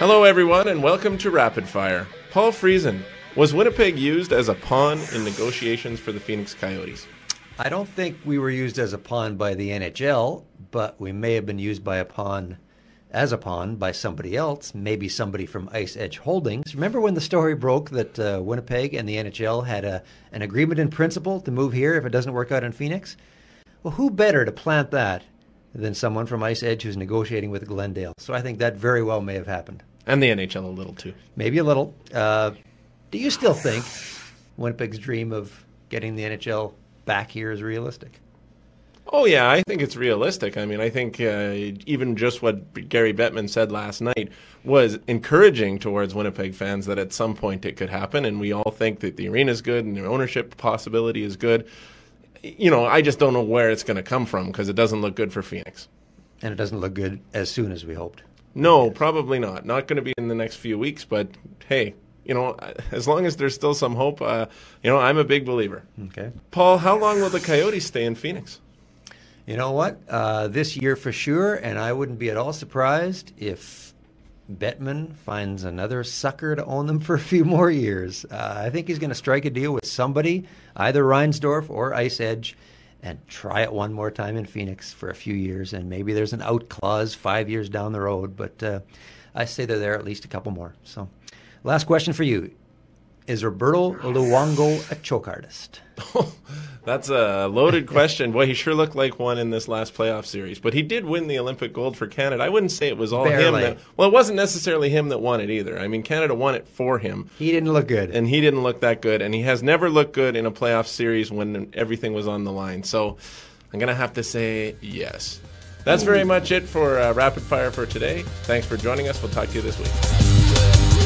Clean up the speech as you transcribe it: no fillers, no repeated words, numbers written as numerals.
Hello, everyone, and welcome to Rapid Fire. Paul Friesen, was Winnipeg used as a pawn in negotiations for the Phoenix Coyotes? I don't think we were used as a pawn by the NHL, but we may have been used as a pawn by somebody else, maybe somebody from Ice Edge Holdings. Remember when the story broke that Winnipeg and the NHL had an agreement in principle to move here if it doesn't work out in Phoenix? Well, who better to plant that than someone from Ice Edge who's negotiating with Glendale? So I think that very well may have happened. And the NHL a little, too. Maybe a little. Do you still think Winnipeg's dream of getting the NHL back here is realistic? Oh, yeah, I think it's realistic. I mean, I think even just what Gary Bettman said last night was encouraging towards Winnipeg fans that at some point it could happen, and we all think that the arena's good and the ownership possibility is good. You know, I just don't know where it's going to come from because it doesn't look good for Phoenix. And it doesn't look good as soon as we hoped. No, probably not. Not going to be in the next few weeks, but hey, you know, as long as there's still some hope, I'm a big believer. Okay. Paul, how long will the Coyotes stay in Phoenix? You know what? This year for sure, and I wouldn't be at all surprised if Bettman finds another sucker to own them for a few more years. I think he's going to strike a deal with somebody, either Reinsdorf or Ice Edge, and try it one more time in Phoenix for a few years, and maybe there's an out clause 5 years down the road, but I say they're there at least a couple more. So, last question for you. Is Roberto Luongo a choke artist? That's a loaded question. Boy, he sure looked like one in this last playoff series. But he did win the Olympic gold for Canada. I wouldn't say it was all Barely. him. Well, it wasn't necessarily him that won it either. I mean, Canada won it for him. He didn't look good. And he didn't look that good. And he has never looked good in a playoff series when everything was on the line. So I'm going to have to say yes. That's very much it for Rapid Fire for today. Thanks for joining us. We'll talk to you this week.